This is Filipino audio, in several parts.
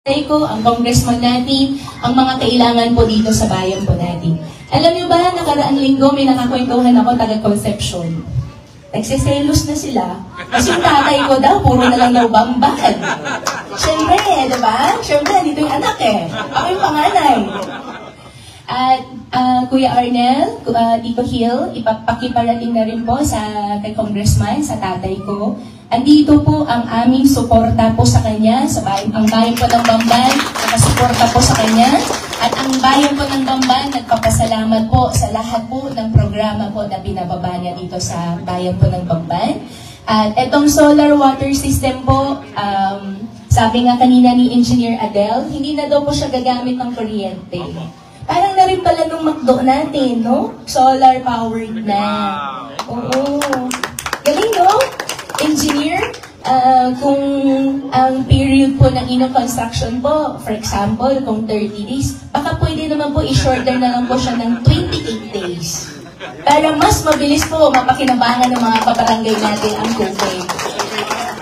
ko, ang congressman natin, ang mga kailangan po dito sa bayan po natin. Alam niyo ba, nakaraang linggo may nakakwentuhan ako taga-Concepcion. Nagsiselos na sila. Kasi yung tatay ko daw, puro na lang daw bambad. Siyempre, diba? Siyempre, dito yung anak eh. Ako yung panganay. At Kuya Arnel, Tito Hill, ipapakiparating na rin po kay Congressman, sa tatay ko. Andito po ang aming suporta po sa kanya, ang bayan po ng Bamban, nakasuporta po sa kanya. At ang bayan po ng Bamban, nagpapasalamat po sa lahat po ng programa po na binababa niya dito sa bayan po ng Bamban. At itong solar water system po, sabi nga kanina ni Engineer Adele, hindi na daw po siya gagamit ng kuryente. Parang na rin pala nung McDo natin, no? Solar powered na. Oo. Galing, no? Engineer, kung ang period po ng inyong construction po, for example, kung 30 days, baka pwede naman po i-shorter na lang po siya ng 28 days. Para mas mabilis po mapakinabangan ng mga kabarangay natin ang COVID.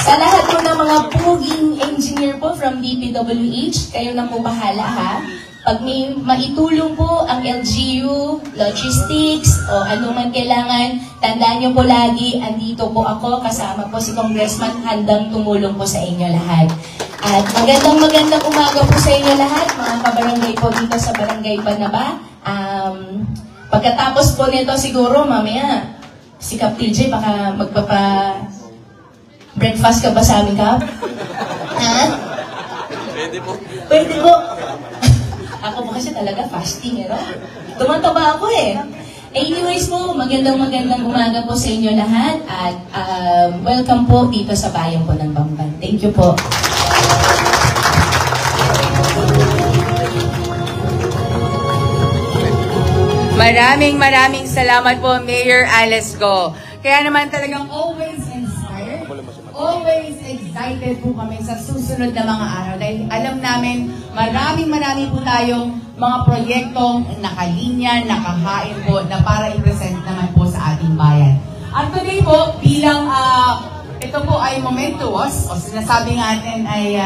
Sa lahat po ng mga puging engineer po from DPWH, kayo na po bahala ha. Pag may maitulong po ang LGU, logistics, o ano man kailangan, tandaan niyo po lagi, andito po ako, kasama po si Congressman, handang tumulong po sa inyo lahat. At magandang umaga po sa inyo lahat, mga kabarangay po dito sa Barangay Banaba. Pagkatapos po nito siguro, mamaya, si Kap TJ, baka breakfast ka ba sa amin, Kap? Ha? Pwede po. Pwede po. Ako po kasi talaga fasting, no? Tumataba ako eh. Anyways po, magandang umaga po sa inyo lahat at welcome po dito sa bayan po ng Bamban. Thank you po. Maraming salamat po, Mayor Alice Go. Kaya naman talagang always inspired, always excited po kami sa susunod na mga araw. Dahil alam namin, marami po tayong mga proyektong nakalinya, nakahain po, na para i-present naman po sa ating bayan. At today po, bilang ito po ay momentous, o sinasabi nga natin ay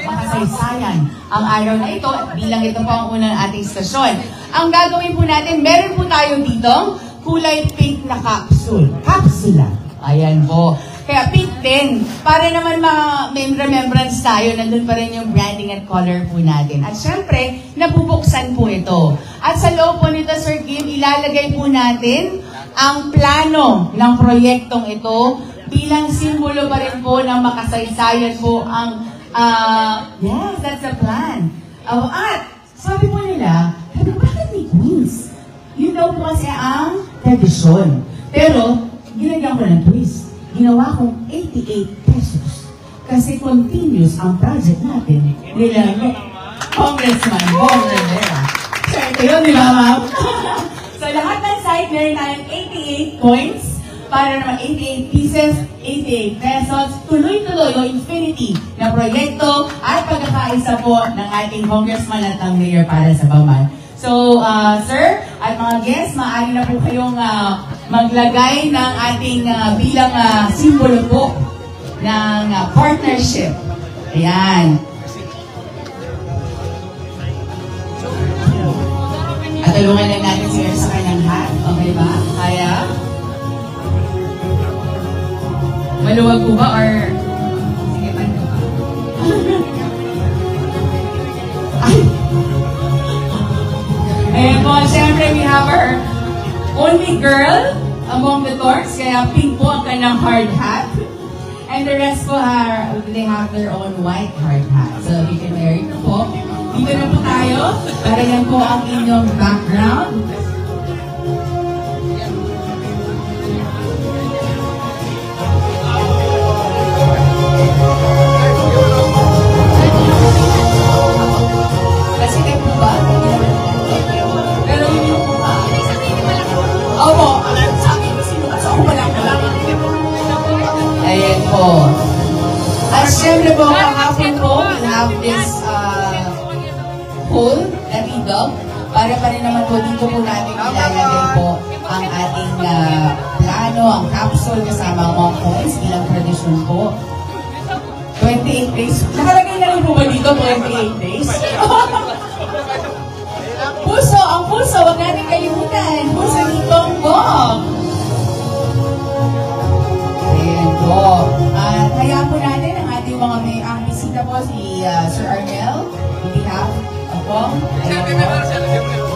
makasaysayan ang araw na ito, at bilang ito po ang unang ating stasyon. Ang gagawin po natin, meron po tayo dito, kulay pink na kapsula. Ayan po. Kaya pink din, para naman may remembrance tayo, nandun pa rin yung branding at color po natin. At syempre, nabubuksan po ito. At sa loob po nito, Sir Kim, ilalagay po natin ang plano ng proyektong ito bilang simbolo pa rin po ng makasaysayan po ang, yes, that's the plan. At sabi po nila, bakit may Queens? Yun daw po kasi ang tradisyon. Pero, ginagyan ko ng twist. Ginawa kong 88 pesos. Kasi continuous ang project natin nila Congressman Bong Rivera. So, ito yun, di ba, ma'am? So, lahat ng site, meron tayong 88 coins para naman 88 pieces, 88 pesos. Tuloy-tuloy o infinity na proyekto at pagkakaisa po ng ating Congressman at ang Mayor para sa Bamban. So, sir, at mga guests, maaari na po kayong maglagay ng ating bilang simbolo po ng partnership. Ayan. At tulungan lang natin sir sa kanyang hat. Okay ba? Kaya? Maluwag po ba or... Sige, paano ba? Ay! Ayan po, siyempre we have our only girl among the Torcs, kaya pink po ang kanyang hard hat. And the rest po they have their own white hard hat. So you can wear it po. Dito na po tayo, para yan po ang inyong background. Kasi kayo po ba? Pero yun yung po ba? Opo, sabi ko sinukas ako walang. Ayan po. At syempre po, kahapon po, we have this pool na ridog. Para pa rin naman po dito po natin ilalagay po ang ating plano, ang capsule kasama ang mga coins bilang tradisyon po. 28 days. Nakalagay na rin po ba dito 28 days? Puso, ang puso, huwag natin kalimutan. Puso ni Bongbong. Ayan po. At hayaan po natin ang ating mga ang bisita po si Sir Arnel. On behalf of Bong. Ayan po.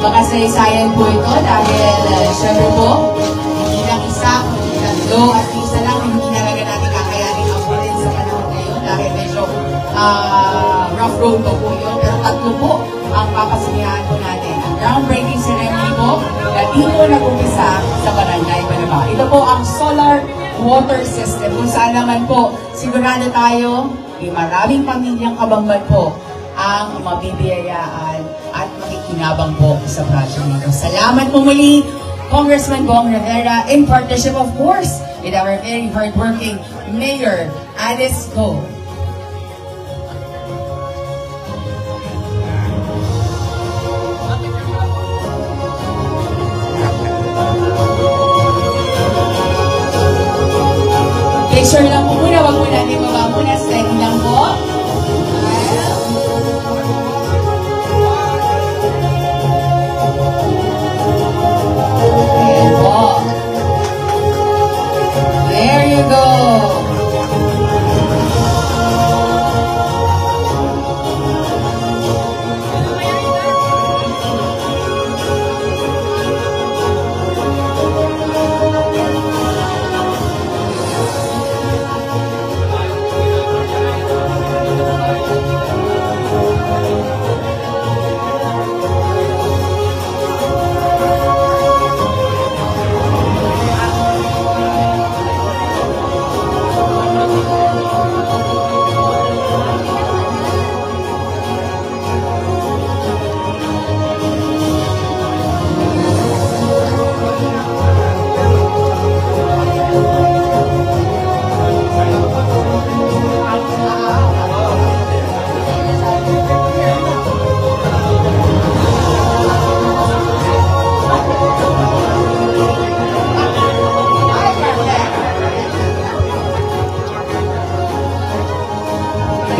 Makasaysayan po ito dahil syempre po, hindi lang isa, hindi tatlo, at isa lang, hindi talaga natin kakayanin ang ulit sa panahon ngayon dahil medyo rough road po yun. Pero tatlo po ang papasinihan po natin. Ang groundbreaking ceremony po na dito nag-umpisa sa Barangay Banaba. Ito po ang solar water system kung saan naman po sigurado tayo, maraming pamilyang Kabamban po ang mabibiyayaan at makikinabang po sa project nito. Salamat po muli, Congressman Bong Rivera, in partnership of course with our very hardworking Mayor Alice Go. Picture lang po muna, wag po natin baba muna, steady lang po. Ayan po. There you go.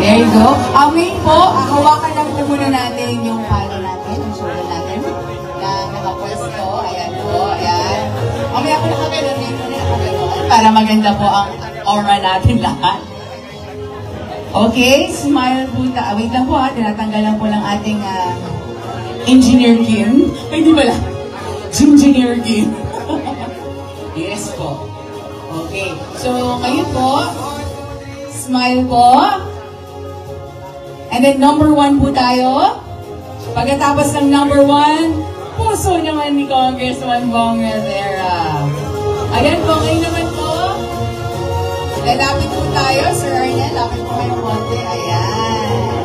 There you go. Ngayon po, hawakan lang po muna natin yung palo natin, yung shoulder natin, na nakapwesto. Ayan po, ayan. Mamaya po nakaganon, ngayon po nakaganon, para maganda po ang aura natin lahat. Okay, smile po. Wait lang po ha, tinatanggal lang po ng ating Engineer Kim. Ay, di ba lang? Engineer Kim. Yes po. Okay, so ngayon po, smile po. And then number 1 po tayo. Pagkatapos ng number 1, puso naman ni Congressman Bong Rivera. Ayan po, ngayon naman po. Lalapit po tayo, Sir Arnel. Lapit po kayo konti. Ayan.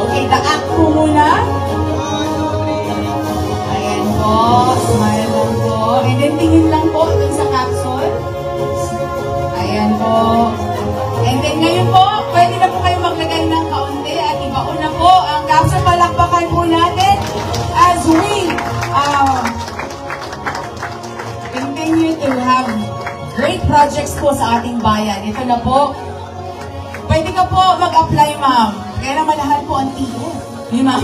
Okay, taak po muna. Ayan po, smile lang po. And then tingin lang po dun sa capsule. Ayan po. And then ngayon po, pwede na po kayo maglagay ng kaunti at ibaon na po ang capsule. Palakpakan po natin as we continue to have great projects po sa ating bayan. Ito na po. Pwede ka po mag-apply, ma'am. Kaya naman lahat po ang TF. Di, ma'am?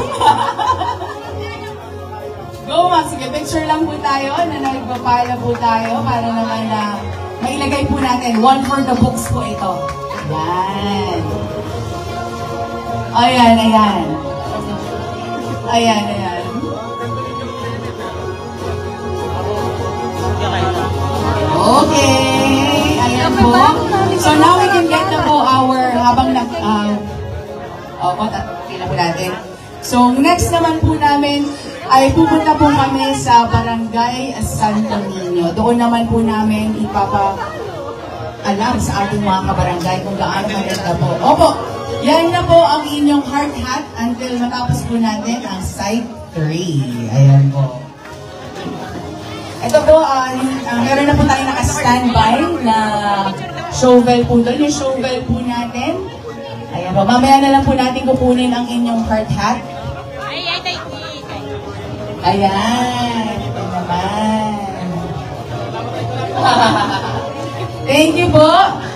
Go, ma'am. Sige, picture lang po tayo na nagpapala po tayo para naman na mailagay po natin. One for the books po ito. Ayan. Ayan, ayan. Ayan, ayan. Okay. Ayan po. So now we can get na po our, habang pila po natin. So next naman po namin, ay pupunta po kami sa Barangay Santo Niño. Doon naman po namin ipapa-alam sa ating mga kabarangay kung gaano maganda po. Opo, yan na po ang inyong hard hat until matapos po natin ang Site 3. Ayan po. Ito po, meron na po tayo naka-standby na shovel po doon. Yung shovel po natin. Ayan po, mamaya na lang po natin kukunin ang inyong hard hat. Ayan, ito naman. Thank you po.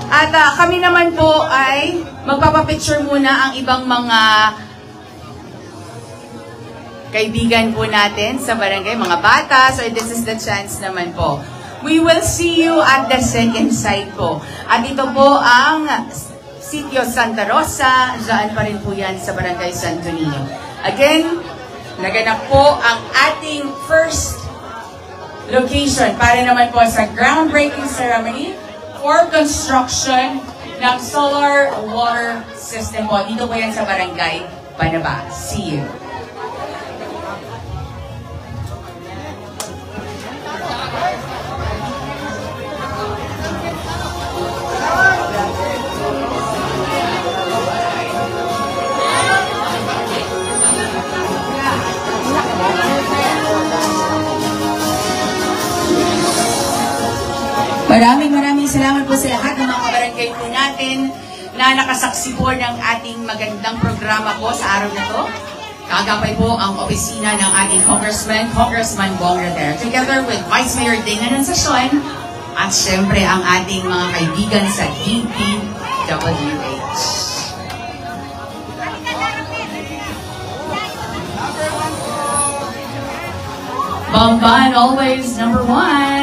At kami naman po ay magpapapicture muna ang ibang mga kaibigan po natin sa barangay, mga bata. So this is the chance naman po. We will see you at the second site po. At ito po ang Sitio Santa Rosa. Diyan pa rin po yan sa Barangay Santo Niño. Again, naganap po ang ating first location para naman po sa groundbreaking ceremony for construction ng solar water system po. Dito po yan sa Barangay Panaba. See you. Maraming salamat po sa lahat ng mga kabarangay po natin na nakasaksi po ng ating magandang programa po sa araw na to. Kagapay po ang opisina ng ating Congressman Bong Revera, together with Vice Mayor Dana Nansasyon at syempre ang ating mga kaibigan sa DPWH. Bamban always #1.